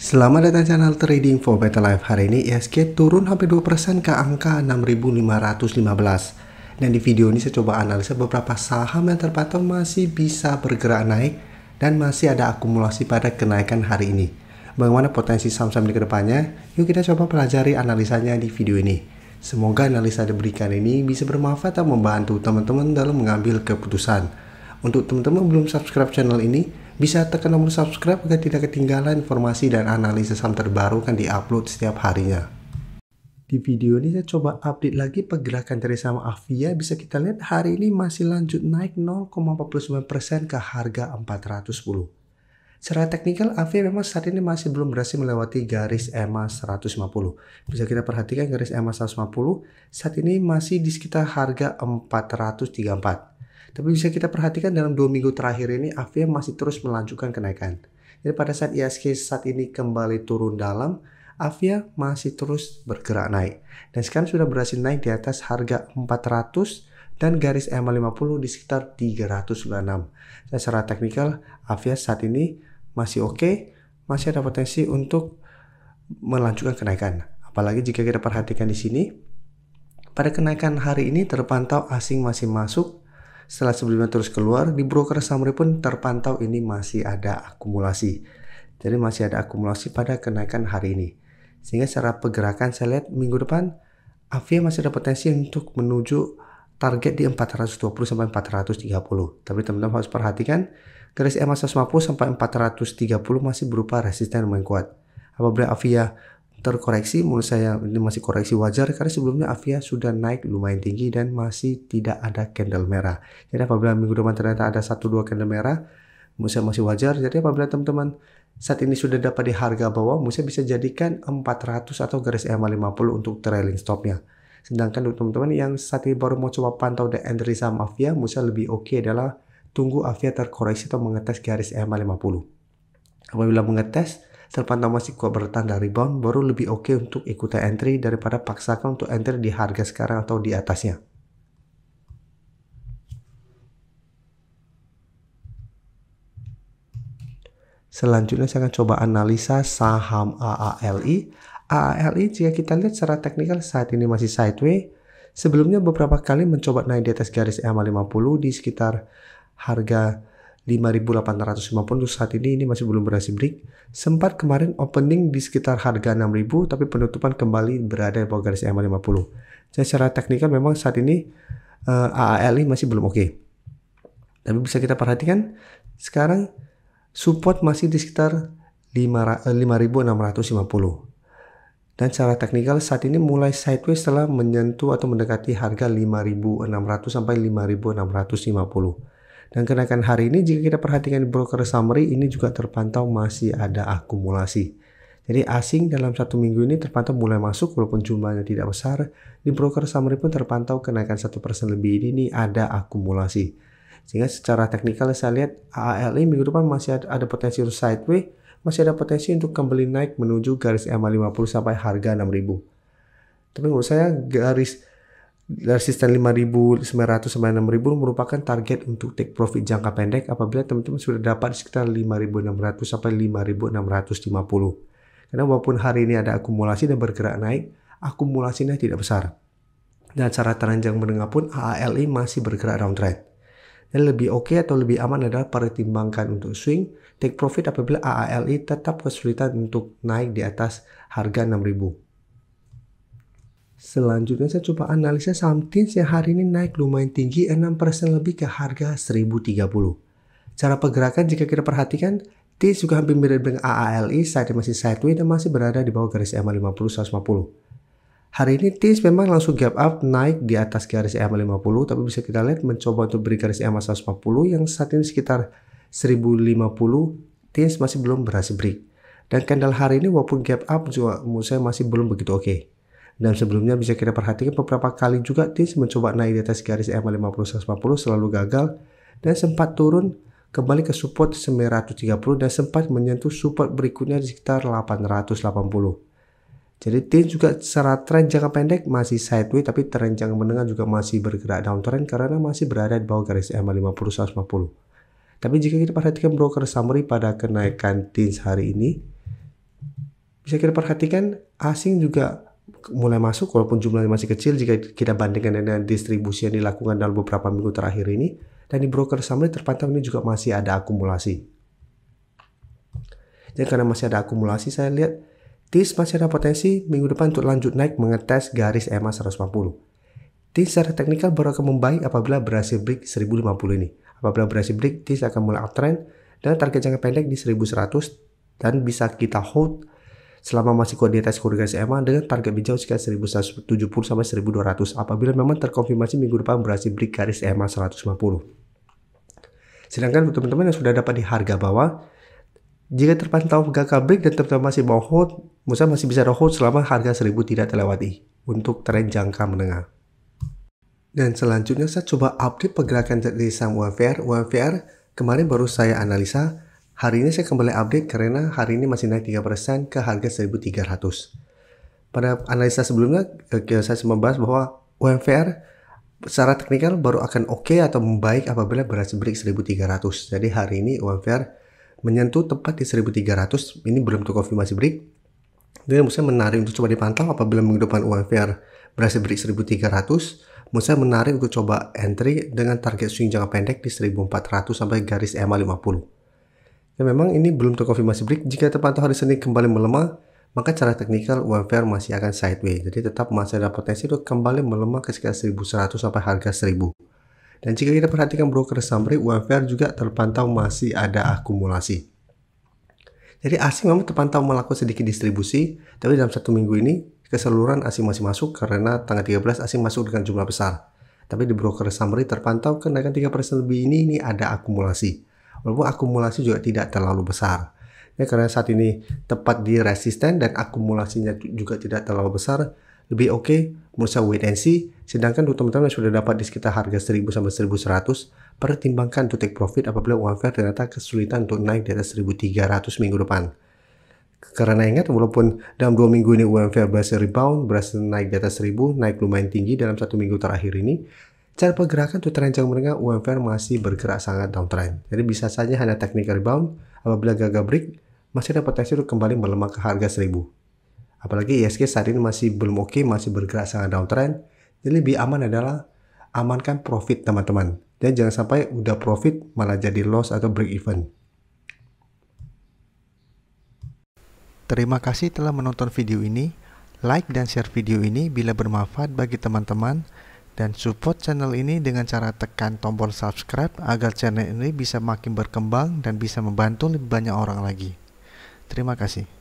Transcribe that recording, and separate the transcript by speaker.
Speaker 1: Selamat datang channel Trading for Better Life. Hari ini IHSG turun hampir 2% ke angka 6.515. Dan di video ini saya coba analisa beberapa saham yang terpantau masih bisa bergerak naik dan masih ada akumulasi pada kenaikan hari ini. Bagaimana potensi saham-saham di kedepannya? Yuk kita coba pelajari analisanya di video ini. Semoga analisa yang diberikan ini bisa bermanfaat dan membantu teman-teman dalam mengambil keputusan. Untuk teman-teman belum subscribe channel ini, bisa tekan tombol subscribe agar tidak ketinggalan informasi dan analisis saham terbaru kan diupload setiap harinya. Di video ini saya coba update lagi pergerakan dari saham Avia. Bisa kita lihat hari ini masih lanjut naik 0,49% ke harga 410. Secara teknikal Avia memang saat ini masih belum berhasil melewati garis EMA 150. Bisa kita perhatikan garis EMA 150 saat ini masih di sekitar harga 434. Tapi bisa kita perhatikan dalam 2 minggu terakhir ini Avia masih terus melanjutkan kenaikan. Jadi pada saat IHSG saat ini kembali turun dalam, Avia masih terus bergerak naik. Dan sekarang sudah berhasil naik di atas harga 400 dan garis EMA 50 di sekitar 396. Dan secara teknikal Avia saat ini masih oke, masih ada potensi untuk melanjutkan kenaikan. Apalagi jika kita perhatikan di sini, pada kenaikan hari ini terpantau asing masih masuk. Setelah sebelumnya terus keluar, di broker summary pun terpantau ini masih ada akumulasi. Jadi masih ada akumulasi pada kenaikan hari ini. Sehingga secara pergerakan saya lihat minggu depan Avia masih ada potensi untuk menuju target di 420 sampai 430. Tapi teman-teman harus perhatikan garis EMA 150 sampai 430 masih berupa resisten yang kuat. Apabila Avia terkoreksi, menurut saya ini masih koreksi wajar karena sebelumnya Avia sudah naik lumayan tinggi dan masih tidak ada candle merah. Jadi apabila minggu depan ternyata ada 1-2 candle merah, menurut saya masih wajar. Jadi apabila teman-teman saat ini sudah dapat di harga bawah, menurut saya bisa jadikan 400 atau garis EMA 50 untuk trailing stopnya. Sedangkan untuk teman-teman yang saat ini baru mau coba pantau the entry saham Avia, menurut saya lebih oke adalah tunggu Avia terkoreksi atau mengetes garis EMA 50. Apabila mengetes terpantau masih kuat bertahan dari rebound, baru lebih oke untuk ikutan entry daripada paksakan untuk entry di harga sekarang atau di atasnya. Selanjutnya saya akan coba analisa saham AALI. AALI jika kita lihat secara teknikal saat ini masih sideways. Sebelumnya beberapa kali mencoba naik di atas garis EMA 50 di sekitar harga 5.850 untuk saat ini masih belum berhasil break. Sempat kemarin opening di sekitar harga 6.000 tapi penutupan kembali berada di bawah garis EMA 50. Jadi secara teknikal memang saat ini AALI masih belum oke. Tapi bisa kita perhatikan sekarang support masih di sekitar 5.650. Dan secara teknikal saat ini mulai sideways setelah menyentuh atau mendekati harga 5.600 sampai 5.650. Dan kenaikan hari ini jika kita perhatikan di broker summary ini juga terpantau masih ada akumulasi. Jadi asing dalam 1 minggu ini terpantau mulai masuk walaupun jumlahnya tidak besar. Di broker summary pun terpantau kenaikan 1% lebih ini ada akumulasi. Sehingga secara teknikal saya lihat AALI minggu depan masih ada potensi untuk sideways, masih ada potensi untuk kembali naik menuju garis EMA 50 sampai harga 6.000. Tapi menurut saya garis resisten 5.900 sampai 6.000 merupakan target untuk take profit jangka pendek apabila teman-teman sudah dapat di sekitar 5.600 sampai 5.650. Karena walaupun hari ini ada akumulasi dan bergerak naik, akumulasinya tidak besar. Dan secara teranjang menengah pun AALI masih bergerak downtrend. Dan lebih oke atau lebih aman adalah pertimbangkan untuk swing take profit apabila AALI tetap kesulitan untuk naik di atas harga 6.000. Selanjutnya saya coba analisa saham TINS yang hari ini naik lumayan tinggi 6% lebih ke harga 1030. Cara pergerakan jika kita perhatikan TINS juga hampir mirip dengan AALI saat ini masih sideways dan masih berada di bawah garis EMA 50 150. Hari ini TINS memang langsung gap up naik di atas garis EMA 50 tapi bisa kita lihat mencoba untuk beri garis EMA 150 yang saat ini sekitar 1050. TINS masih belum berhasil break. Dan candle hari ini walaupun gap up juga menurut saya masih belum begitu oke. Dan sebelumnya bisa kita perhatikan beberapa kali juga TINS mencoba naik di atas garis EMA 50 150 selalu gagal dan sempat turun kembali ke support 930 dan sempat menyentuh support berikutnya di sekitar 880. Jadi TINS juga secara tren jangka pendek masih sideways tapi tren jangka menengah juga masih bergerak downtrend karena masih berada di bawah garis EMA 50 150. Tapi jika kita perhatikan broker summary pada kenaikan TINS hari ini, Bisa kita perhatikan asing juga mulai masuk walaupun jumlahnya masih kecil jika kita bandingkan dengan distribusi yang dilakukan dalam beberapa minggu terakhir ini. Dan di broker summary terpantau ini juga masih ada akumulasi. Jadi karena masih ada akumulasi, saya lihat TIS masih ada potensi minggu depan untuk lanjut naik mengetes garis EMA 150. TIS secara teknikal baru akan membaik apabila berhasil break 1050 ini. Apabila berhasil break, TIS akan mulai uptrend dan target jangka pendek di 1100 dan bisa kita hold selama masih kuat di atas garis EMA dengan target bijau sekitar 1170 sampai 1200 apabila memang terkonfirmasi minggu depan berhasil break garis EMA 150. Sedangkan untuk teman-teman yang sudah dapat di harga bawah, jika terpantau gagal break dan teman-teman masih mau hold, masih bisa hold selama harga 1000 tidak terlewati untuk tren jangka menengah. Dan selanjutnya saya coba update pergerakan dari saham UMVR. UMVR kemarin baru saya analisa. Hari ini saya kembali update karena hari ini masih naik 3% ke harga 1300. Pada analisa sebelumnya saya membahas bahwa UMVR secara teknikal baru akan oke atau membaik apabila berhasil break 1300. Jadi hari ini UMVR menyentuh tepat di 1300. Ini belum terkonfirmasi break. Dan saya menarik untuk coba dipantau apabila minggu depan UMVR berhasil break 1300. Saya menarik untuk coba entry dengan target swing jangka pendek di 1400 sampai garis EMA 50. Ya memang ini belum terkonfirmasi break. Jika terpantau hari Senin kembali melemah, maka secara teknikal UMVR masih akan sideways. Jadi tetap masih ada potensi untuk kembali melemah ke sekitar 1100 sampai harga 1000. Dan jika kita perhatikan broker summary, UMVR juga terpantau masih ada akumulasi. Jadi asing memang terpantau melakukan sedikit distribusi, tapi dalam satu minggu ini keseluruhan asing masih masuk karena tanggal 13 asing masuk dengan jumlah besar. Tapi di broker summary terpantau kenaikan 3% lebih ini ada akumulasi. Walaupun akumulasi juga tidak terlalu besar. Ya, karena saat ini tepat di resisten dan akumulasinya juga tidak terlalu besar, lebih oke menurut saya wait and see. Sedangkan untuk teman-teman yang sudah dapat di sekitar harga 1000 sampai 1100, pertimbangkan untuk take profit apabila UMVR ternyata kesulitan untuk naik di atas 1300 minggu depan. Karena ingat, walaupun dalam 2 minggu ini UMVR berhasil rebound, berhasil naik di atas 1000, naik lumayan tinggi dalam 1 minggu terakhir ini, cara pergerakan untuk tren jangka menengah UMVR masih bergerak sangat downtrend. Jadi bisa saja hanya technical rebound, apabila gagal break, masih ada potensi untuk kembali melemah ke harga 1000. Apalagi ISG saat ini masih belum oke, masih bergerak sangat downtrend. Jadi lebih aman adalah amankan profit teman-teman. Dan jangan sampai udah profit malah jadi loss atau break even. Terima kasih telah menonton video ini. Like dan share video ini bila bermanfaat bagi teman-teman. Dan support channel ini dengan cara tekan tombol subscribe agar channel ini bisa makin berkembang dan bisa membantu lebih banyak orang lagi. Terima kasih.